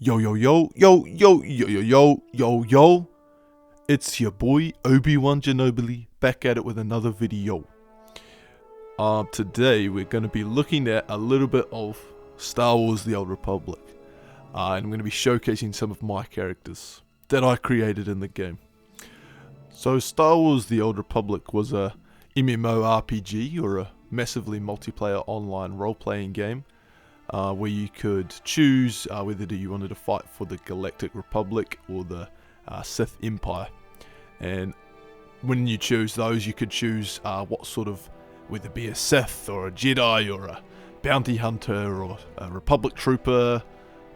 Yo yo yo yo yo yo yo yo yo yo. It's your boy Obi-Wan back at it with another video. Today we're going to be looking at a little bit of Star Wars: The Old Republic, and I'm going to be showcasing some of my characters that I created in the game. So Star Wars: The Old Republic was a MMORPG, or a massively multiplayer online role-playing game, where you could choose whether you wanted to fight for the Galactic Republic or the Sith Empire. And when you choose those, you could choose what sort of, whether it be a Sith or a Jedi or a bounty hunter or a Republic trooper,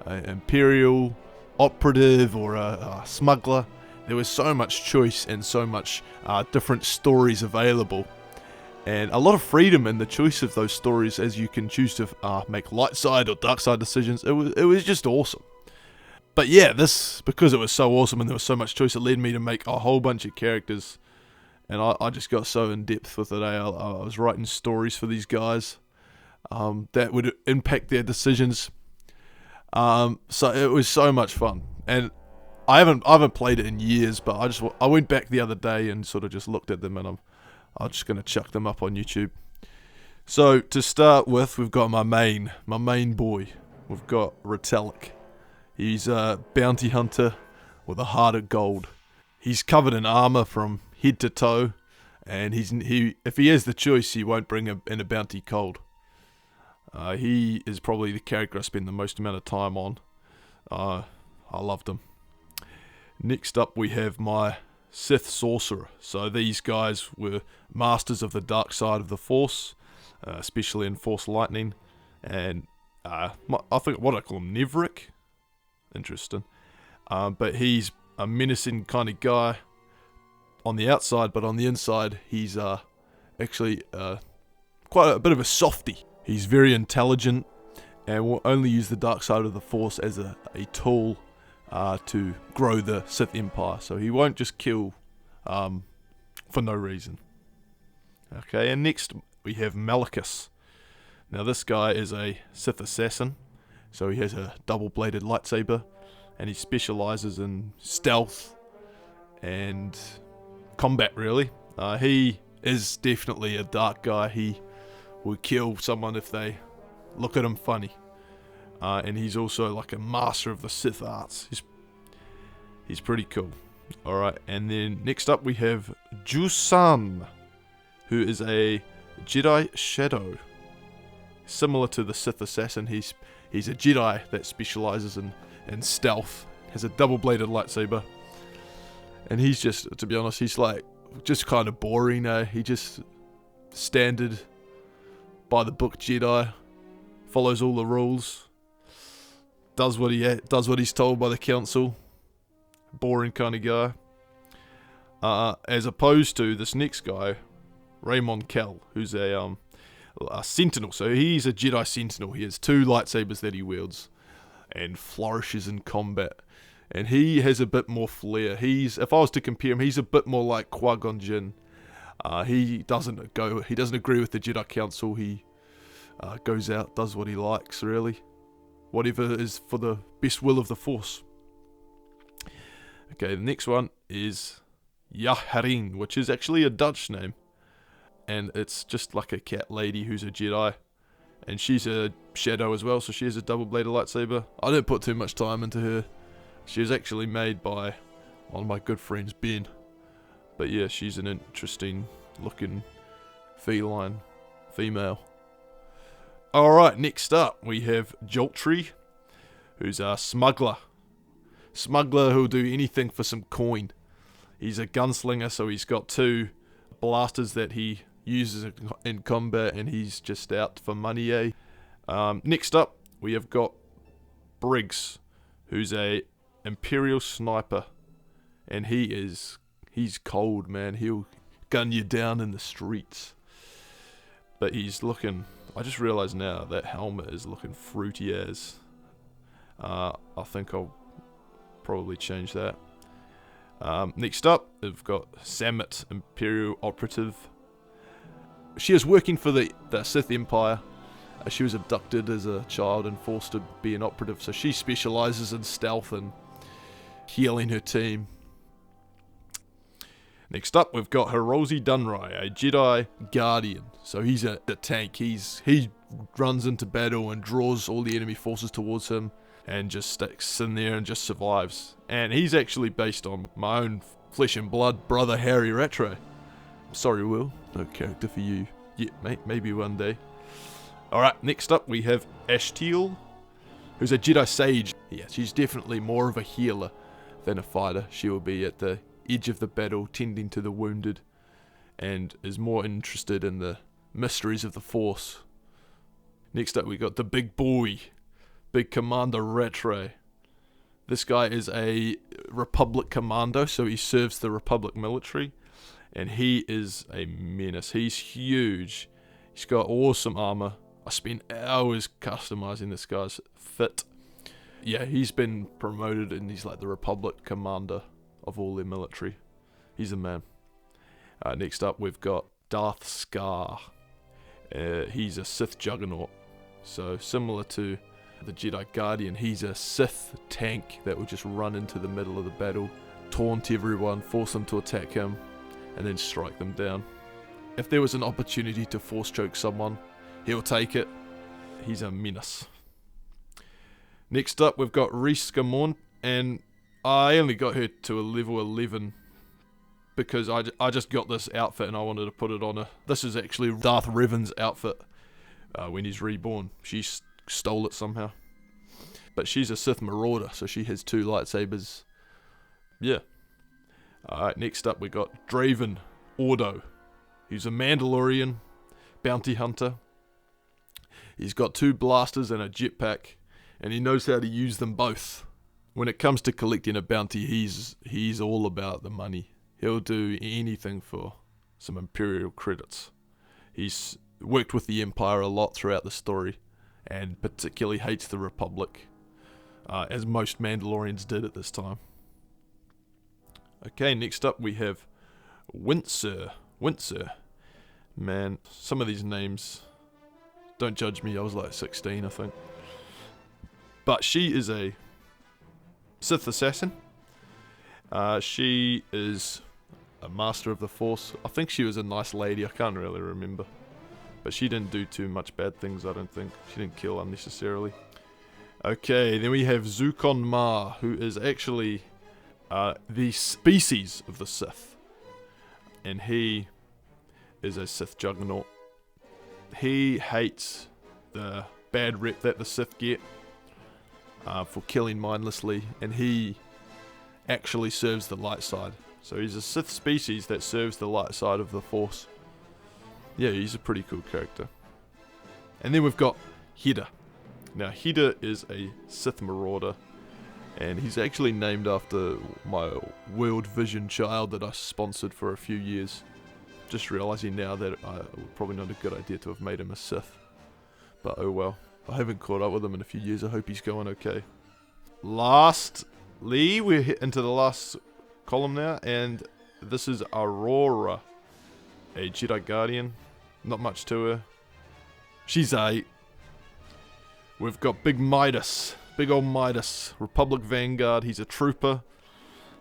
an Imperial operative or a smuggler. There was so much choice and so much different stories available, and a lot of freedom in the choice of those stories, as you can choose to make light side or dark side decisions. It was just awesome. But yeah, because it was so awesome and there was so much choice, it led me to make a whole bunch of characters, and I just got so in depth with it. I was writing stories for these guys that would impact their decisions. So it was so much fun, and I haven't played it in years, but I went back the other day and sort of just looked at them, and I'm just gonna chuck them up on YouTube. So to start with, we've got my main boy. We've got Retallic. He's a bounty hunter with a heart of gold. He's covered in armor from head to toe, and if he has the choice, he won't bring in a bounty cold. He is probably the character I spend the most amount of time on. I loved him. Next up, we have my Sith Sorcerer. So these guys were masters of the dark side of the Force, especially in Force Lightning, and I think what I call him, Neverick. Interesting. But he's a menacing kind of guy on the outside, but on the inside, he's actually quite a bit of a softie. He's very intelligent and will only use the dark side of the Force as a tool to grow the Sith Empire. So he won't just kill for no reason. Okay, and next we have Malachus. Now this guy is a Sith assassin, so he has a double-bladed lightsaber, and he specializes in stealth and combat, really. He is definitely a dark guy. He will kill someone if they look at him funny. And he's also like a master of the Sith arts. He's pretty cool. Alright, and then next up we have Jusan, who is a Jedi Shadow. Similar to the Sith Assassin, he's a Jedi that specializes in stealth, has a double-bladed lightsaber, and he's just, to be honest, he's like just kind of boring. He just standard by the book Jedi, follows all the rules, does what he's told by the council. Boring kind of guy. As opposed to this next guy, Raymond Kell, who's a sentinel. So he's a Jedi sentinel. He has 2 lightsabers that he wields and flourishes in combat. And he has a bit more flair. If I was to compare him, he's a bit more like Qui-Gon Jinn. He doesn't agree with the Jedi Council. He goes out, does what he likes, really. Whatever is for the best will of the Force. Okay, the next one is Yaharin, which is actually a Dutch name. And it's just like a cat lady who's a Jedi. And she's a Shadow as well, so she has a double-bladed lightsaber. I didn't put too much time into her. She was actually made by one of my good friends, Ben. But yeah, she's an interesting looking feline female. Alright, next up we have Joltry, who's a smuggler. Smuggler who'll do anything for some coin. He's a gunslinger, so he's got 2 blasters that he uses in combat, and he's just out for money, Next up, we have got Briggs, who's a Imperial sniper, and he's cold, man. He'll gun you down in the streets. But he's looking, I just realized now that helmet is looking fruity as. I think I'll probably change that. Next up, we've got Samet, Imperial operative. She is working for the Sith Empire, She was abducted as a child and forced to be an operative, so she specializes in stealth and healing her team. Next up, we've got Hirozi Dunrai, a Jedi Guardian. So he's a tank. He runs into battle and draws all the enemy forces towards him and just sticks in there and just survives. And he's actually based on my own flesh and blood brother, Harry Rattray. Sorry, Will, no character for you yet, mate. Maybe one day. Alright, next up we have Ashtiel, who's a Jedi Sage. Yeah, she's definitely more of a healer than a fighter. She will be at the edge of the battle, tending to the wounded, and is more interested in the mysteries of the Force. Next up we got the big boy, Big Commander Rattray. This guy is a Republic commando, so he serves the Republic military, and he is a menace. He's huge. He's got awesome armor. I spent hours customizing this guy's fit. Yeah, he's been promoted and he's like the Republic commander of all their military. He's a man. Next up we've got Darth Scar. He's a Sith juggernaut. So similar to the Jedi Guardian, he's a Sith tank that will just run into the middle of the battle, taunt everyone, force them to attack him, and then strike them down. If there was an opportunity to force choke someone, he'll take it. He's a menace. Next up we've got Reese Gamorn, and I only got her to a level 11 because I just got this outfit and I wanted to put it on her. This is actually Darth Revan's outfit when he's reborn. She stole it somehow. But she's a Sith Marauder, so she has 2 lightsabers. Yeah. Alright, next up we got Draven Ordo. He's a Mandalorian bounty hunter. He's got 2 blasters and a jetpack, and he knows how to use them both. When it comes to collecting a bounty, he's all about the money. He'll do anything for some Imperial credits. He's worked with the Empire a lot throughout the story, and particularly hates the Republic, as most Mandalorians did at this time. Okay, next up we have Windsor. Man, some of these names, don't judge me, I was like 16 I think. But she is a Sith assassin. She is a master of the Force. I think she was a nice lady, I can't really remember. But she didn't do too much bad things, I don't think. She didn't kill unnecessarily. Okay, then we have Zukon Ma, who is actually the species of the Sith. And he is a Sith juggernaut. He hates the bad rep that the Sith get for killing mindlessly, and he actually serves the light side. So he's a Sith species that serves the light side of the Force. Yeah, he's a pretty cool character. And then we've got Hida. Now Hida is a Sith Marauder, and he's actually named after my World Vision child that I sponsored for a few years. Just realizing now that probably not a good idea to have made him a Sith. But oh well. I haven't caught up with him in a few years. I hope he's going okay. Lastly, we're into the last column now, and this is Aurora, a Jedi Guardian. Not much to her. She's a... We've got Big Midas. Big old Midas. Republic Vanguard. He's a trooper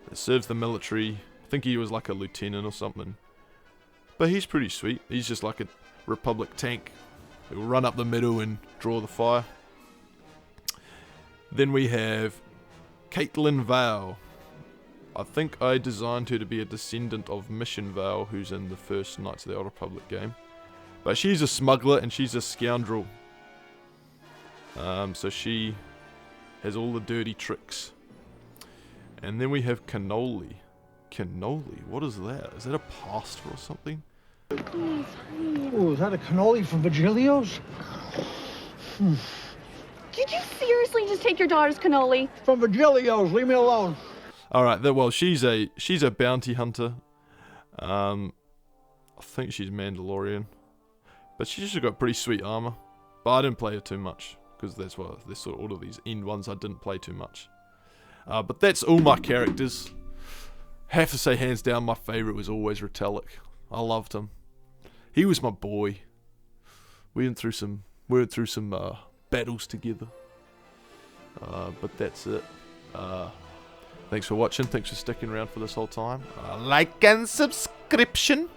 that serves the military. I think he was like a lieutenant or something. But he's pretty sweet. He's just like a Republic tank. He'll run up the middle and draw the fire. Then we have Caitlin Vale. I think I designed her to be a descendant of Mission Vale, who's in the first Knights of the Old Republic game. But she's a smuggler and she's a scoundrel. So she has all the dirty tricks. And then we have Cannoli. Cannoli? What is that? Is that a pasta or something? Oh, is that a cannoli from Virgilio's? Did you seriously just take your daughter's cannoli? From Virgilio's, leave me alone. Alright, well, she's a bounty hunter. I think she's Mandalorian. But she's just got pretty sweet armor. But I didn't play her too much, because that's why there's sort of all of these end ones I didn't play too much. But that's all my characters. Have to say, hands down, my favourite was always Retallick. I loved him. He was my boy. We went through some We went through some battles together. But that's it. Thanks for watching. Thanks for sticking around for this whole time. Like and subscription.